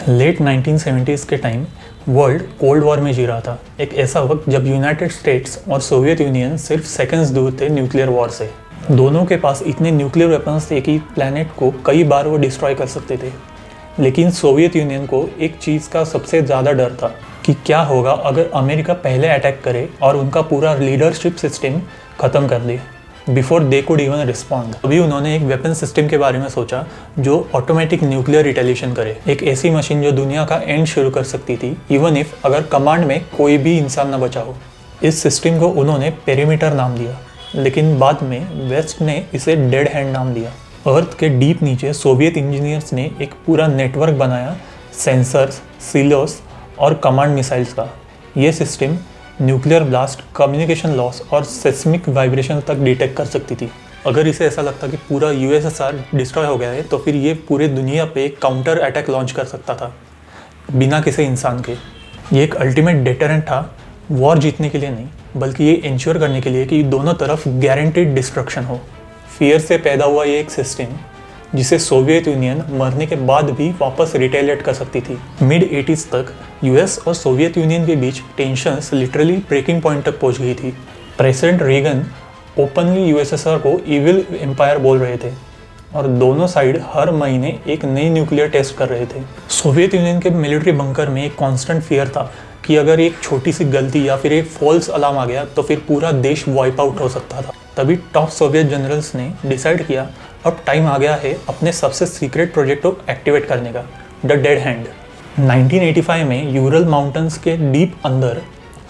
Late 1970s के time world cold war में जी रहा था। एक ऐसा वक्त जब यूनाइटेड स्टेट्स और सोवियत यूनियन सिर्फ सेकंड्स दूर थे न्यूक्लियर वॉर से। दोनों के पास इतने न्यूक्लियर वेपन्स थे कि प्लैनेट को कई बार वो डिस्ट्रॉय कर सकते थे। लेकिन सोवियत यूनियन को एक चीज़ का सबसे ज़्यादा डर था कि क्या होगा अगर अमेरिका पहले अटैक करे और उनका पूरा लीडरशिप सिस्टम ख़त्म कर दे before they could even respond. अभी उन्होंने एक वेपन सिस्टम के बारे में सोचा जो ऑटोमेटिक न्यूक्लियर रिटेलिएशन करे, एक ऐसी मशीन जो दुनिया का एंड शुरू कर सकती थी इवन इफ अगर कमांड में कोई भी इंसान न बचा हो। इस सिस्टम को उन्होंने पेरीमीटर नाम दिया, लेकिन बाद में वेस्ट ने इसे डेड हैंड नाम दिया। अर्थ के डीप नीचे सोवियत इंजीनियर्स ने एक पूरा नेटवर्क बनाया सेंसर्स, सिलोस और कमांड मिसाइल्स का। ये system nuclear blast, communication loss और सेस्मिक वाइब्रेशन तक डिटेक्ट कर सकती थी। अगर इसे ऐसा लगता कि पूरा यूएसएसआर डिस्ट्रॉय हो गया है तो फिर ये पूरे दुनिया पे एक काउंटर अटैक लॉन्च कर सकता था बिना किसी इंसान के। ये एक अल्टीमेट डेटरेंट था, वॉर जीतने के लिए नहीं बल्कि ये इंश्योर करने के लिए कि दोनों तरफ गारंटीड डिस्ट्रक्शन हो। फियर से पैदा हुआ ये एक सिस्टम जिसे सोवियत यूनियन मरने के बाद भी वापस रिटेलिएट कर सकती थी। मिड 80s तक यूएस और सोवियत यूनियन के बीच टेंशन्स लिटरली ब्रेकिंग पॉइंट तक पहुंच गई थी। प्रेसिडेंट रीगन ओपनली यूएसएसआर को इविल एम्पायर बोल रहे थे और दोनों साइड हर महीने एक नई न्यूक्लियर टेस्ट कर रहे थे। सोवियत यूनियन के मिलिट्री बंकर में एक कांस्टेंट फियर था कि अगर एक छोटी सी गलती या फिर एक फॉल्स अलार्म आ गया तो फिर पूरा देश वाइप आउट हो सकता था। तभी टॉप सोवियत जनरल्स ने डिसाइड किया अब टाइम आ गया है अपने सबसे सीक्रेट प्रोजेक्ट को एक्टिवेट करने का, द डेड हैंड। 1985 में यूरल माउंटेन्स के डीप अंदर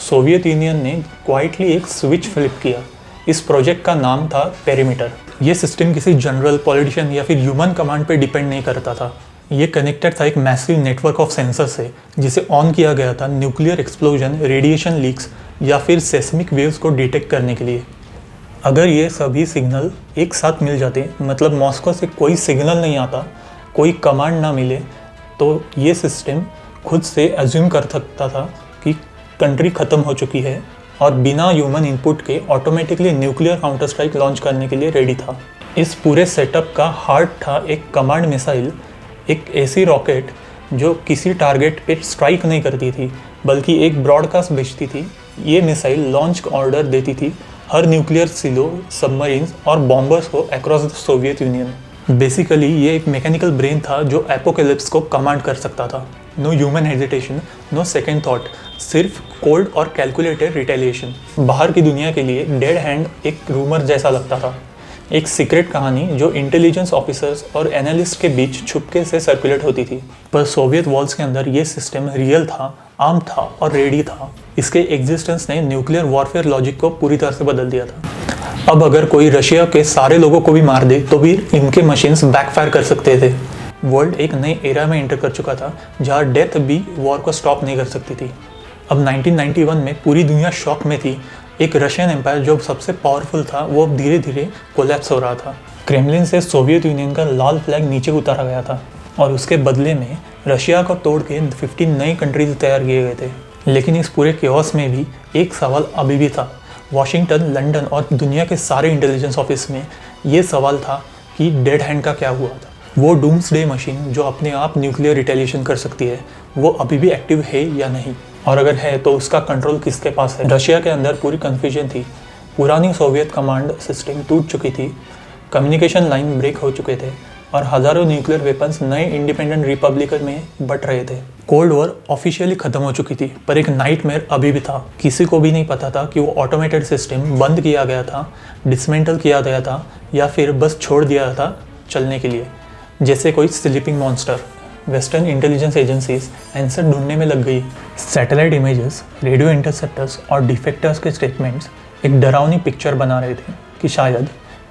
सोवियत यूनियन ने क्वाइटली एक स्विच फ्लिप किया। इस प्रोजेक्ट का नाम था पेरीमीटर। ये सिस्टम किसी जनरल, पॉलिटिशियन या फिर ह्यूमन कमांड पे डिपेंड नहीं करता था। ये कनेक्टेड था एक मैसिव नेटवर्क ऑफ सेंसर से जिसे ऑन किया गया था न्यूक्लियर एक्सप्लोजन, रेडिएशन लीक्स या फिर सेस्मिक वेव्स को डिटेक्ट करने के लिए। अगर ये सभी सिग्नल एक साथ मिल जाते, मतलब मॉस्को से कोई सिग्नल नहीं आता, कोई कमांड ना मिले, तो ये सिस्टम खुद से अज्यूम कर सकता था कि कंट्री ख़त्म हो चुकी है और बिना ह्यूमन इनपुट के automatically nuclear counter strike launch करने के लिए रेडी था। इस पूरे सेटअप का हार्ट था एक कमांड मिसाइल, एक ऐसी रॉकेट जो किसी टारगेट पे स्ट्राइक नहीं करती थी बल्कि एक ब्रॉडकास्ट भेजती थी। ये मिसाइल लॉन्च ऑर्डर देती थी हर न्यूक्लियर सिलो, सबमरीन्स और बॉम्बर्स को across the Soviet union. Basically ये एक मैकेनिकल ब्रेन था जो एपोकैलिप्स को कमांड कर सकता था। No human hesitation, no second thought, सिर्फ कोल्ड और कैलकुलेटेड रिटेलिएशन। बाहर की दुनिया के लिए डेड हैंड एक रूमर जैसा लगता था, एक सीक्रेट कहानी जो इंटेलिजेंस ऑफिसर्स और एनालिस्ट के बीच छुपके से सर्कुलेट होती थी। पर सोवियत वॉल्स के अंदर ये सिस्टम रियल था, आम था और रेडी था। इसके एग्जिस्टेंस ने न्यूक्लियर वॉरफेयर लॉजिक को पूरी तरह से बदल दिया था। अब अगर कोई रशिया के सारे लोगों को भी मार दे तो भी इनके मशीन्स बैकफायर कर सकते थे। वर्ल्ड एक नए एरा में एंटर कर चुका था जहाँ डेथ भी वॉर को स्टॉप नहीं कर सकती थी। अब 1991 में पूरी दुनिया शॉक में थी। एक रशियन एम्पायर जो सबसे पावरफुल था वो अब धीरे धीरे कोलैप्स हो रहा था। क्रेमलिन से सोवियत यूनियन का लाल फ्लैग नीचे उतारा गया था और उसके बदले में रशिया को तोड़ के 15 नई कंट्रीज तैयार किए गए थे। लेकिन इस पूरे केओस में भी एक सवाल अभी भी था। वॉशिंगटन, लंदन और दुनिया के सारे इंटेलिजेंस ऑफिस में ये सवाल था कि डेड हैंड का क्या हुआ था। वो डूम्सडे मशीन जो अपने आप न्यूक्लियर रिटेलिएशन कर सकती है, वो अभी भी एक्टिव है या नहीं, और अगर है तो उसका कंट्रोल किसके पास है। रशिया के अंदर पूरी कन्फ्यूजन थी। पुरानी सोवियत कमांड सिस्टम टूट चुकी थी, कम्युनिकेशन लाइन ब्रेक हो चुके थे और हज़ारों न्यूक्लियर वेपन्स नए इंडिपेंडेंट रिपब्लिक में बट रहे थे। कोल्ड वॉर ऑफिशियली ख़त्म हो चुकी थी पर एक नाइटमेयर अभी भी था। किसी को भी नहीं पता था कि वो ऑटोमेटेड सिस्टम बंद किया गया था, डिसमेंटल किया गया था या फिर बस छोड़ दिया था चलने के लिए, जैसे कोई sleeping monster. Western intelligence agencies answer ढूंढने में लग गई। सैटेलाइट इमेजेस, रेडियो इंटरसेप्टर्स और डिफेक्टर्स के स्टेटमेंट्स एक डरावनी पिक्चर बना रहे थे कि शायद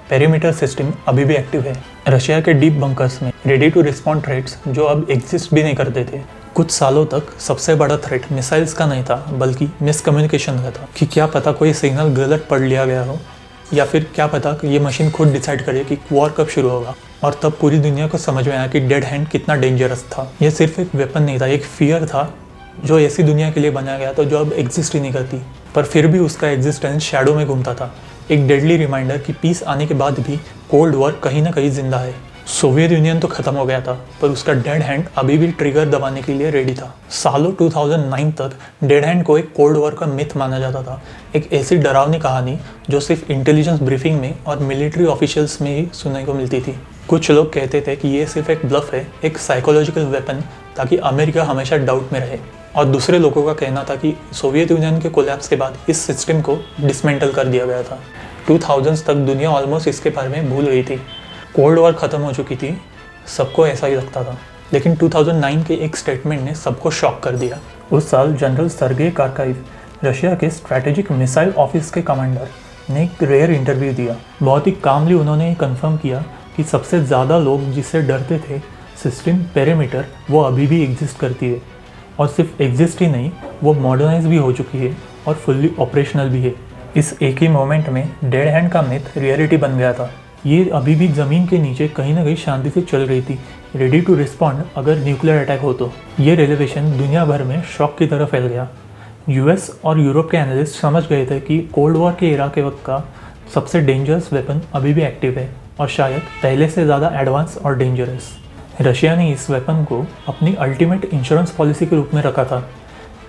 पेरीमीटर सिस्टम अभी भी एक्टिव है। रशिया के डीप बंकर्स में रेडी टू रिस्पॉन्ड थ्रेट्स जो अब एग्जिस्ट भी नहीं करते थे। कुछ सालों तक सबसे बड़ा थ्रेट मिसाइल्स का नहीं था बल्कि मिसकम्युनिकेशन का था कि क्या पता कोई सिग्नल गलत पढ़ लिया गया हो या फिर क्या पता कि ये मशीन खुद डिसाइड करे कि वॉर कब शुरू होगा। और तब पूरी दुनिया को समझ में आया कि डेड हैंड कितना डेंजरस था। यह सिर्फ एक वेपन नहीं था, एक फियर था जो ऐसी दुनिया के लिए बनाया गया था जो अब एग्जिस्ट ही नहीं करती, पर फिर भी उसका एग्जिस्टेंस शैडो में घूमता था। एक डेडली रिमाइंडर कि पीस आने के बाद भी कोल्ड वॉर कहीं ना कहीं जिंदा है। सोवियत यूनियन तो खत्म हो गया था, पर उसका डेड हैंड अभी भी ट्रिगर दबाने के लिए रेडी था। सालों 2009 तक डेड हैंड को एक कोल्ड वॉर का मिथ माना जाता था, एक ऐसी डरावनी कहानी जो सिर्फ इंटेलिजेंस ब्रीफिंग में और मिलिट्री ऑफिशियल्स में ही सुनने को मिलती थी। कुछ लोग कहते थे कि ये सिर्फ एक ब्लफ है, एक साइकोलॉजिकल वेपन, ताकि अमेरिका हमेशा डाउट में रहे। और दूसरे लोगों का कहना था कि सोवियत यूनियन के कोलैप्स के बाद इस सिस्टम को डिसमेंटल कर दिया गया था। 2000s तक दुनिया ऑलमोस्ट इसके बारे में भूल गई थी। कोल्ड वॉर ख़त्म हो चुकी थी, सबको ऐसा ही लगता था। लेकिन 2009 के एक स्टेटमेंट ने सबको शॉक कर दिया। उस साल जनरल सर्गेई कार्काइव, रशिया के स्ट्रैटेजिक मिसाइल ऑफिस के कमांडर, ने एक रेयर इंटरव्यू दिया। बहुत ही कामली उन्होंने कंफर्म किया कि सबसे ज़्यादा लोग जिससे डरते थे, सिस्टम पेरीमीटर, वो अभी भी एग्जिस्ट करती है। और सिर्फ एग्जिस्ट ही नहीं, वो मॉडर्नाइज भी हो चुकी है और फुल्ली ऑपरेशनल भी है। इस एक ही मोमेंट में डेड हैंड का मिथ रियलिटी बन गया था। ये अभी भी ज़मीन के नीचे कहीं ना कहीं शांति से चल रही थी, रेडी टू रिस्पॉन्ड अगर न्यूक्लियर अटैक हो तो। ये रेवलेशन दुनिया भर में शॉक की तरह फैल गया। यूएस और यूरोप के एनालिस्ट समझ गए थे कि कोल्ड वॉर के एरा के वक्त का सबसे डेंजरस वेपन अभी भी एक्टिव है, और शायद पहले से ज़्यादा एडवांस और डेंजरस। रशिया ने इस वेपन को अपनी अल्टीमेट इंश्योरेंस पॉलिसी के रूप में रखा था,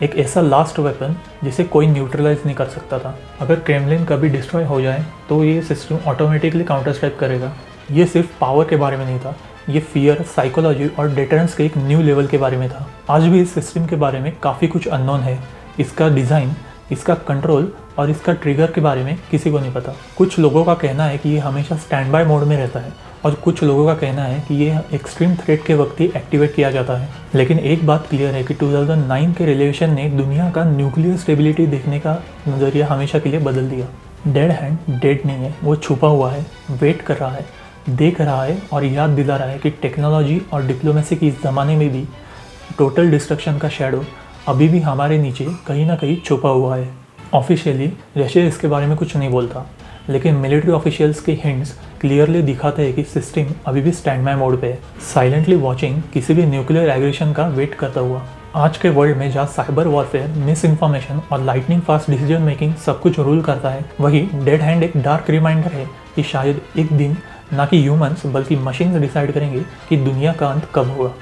एक ऐसा लास्ट वेपन जिसे कोई न्यूट्रलाइज नहीं कर सकता था। अगर क्रेमलिन कभी डिस्ट्रॉय हो जाए तो ये सिस्टम ऑटोमेटिकली काउंटर स्ट्राइक करेगा। ये सिर्फ पावर के बारे में नहीं था, ये फियर, साइकोलॉजी और डेटरेंस के एक न्यू लेवल के बारे में था। आज भी इस सिस्टम के बारे में काफ़ी कुछ अननोन है। इसका डिज़ाइन, इसका कंट्रोल और इसका ट्रिगर के बारे में किसी को नहीं पता। कुछ लोगों का कहना है कि ये हमेशा स्टैंड बाय मोड में रहता है, और कुछ लोगों का कहना है कि ये एक्सट्रीम थ्रेट के वक्त ही एक्टिवेट किया जाता है। लेकिन एक बात क्लियर है कि 2009 के रिलेशन ने दुनिया का न्यूक्लियर स्टेबिलिटी देखने का नज़रिया हमेशा के लिए बदल दिया। डेड हैंड डेड नहीं है, वो छुपा हुआ है, वेट कर रहा है, देख रहा है और याद दिला रहा है कि टेक्नोलॉजी और डिप्लोमेसी के इस ज़माने में भी टोटल डिस्ट्रक्शन का शैडो अभी भी हमारे नीचे कहीं ना कहीं छुपा हुआ है। ऑफिशियली रशिया इसके बारे में कुछ नहीं बोलता, लेकिन मिलिट्री ऑफिशियल्स के हिंट्स क्लियरली दिखाते हैं कि सिस्टम अभी भी स्टैंड बाय मोड पे है, साइलेंटली वॉचिंग, किसी भी न्यूक्लियर एग्रेशन का वेट करता हुआ। आज के वर्ल्ड में जहाँ साइबर वॉरफेयर, मिस इन्फॉर्मेशन और लाइटनिंग फास्ट डिसीजन मेकिंग सब कुछ रूल करता है, वही डेड हैंड एक डार्क रिमाइंडर है कि शायद एक दिन ना कि ह्यूमंस बल्कि मशीन्स डिसाइड करेंगे कि दुनिया का अंत कब होगा।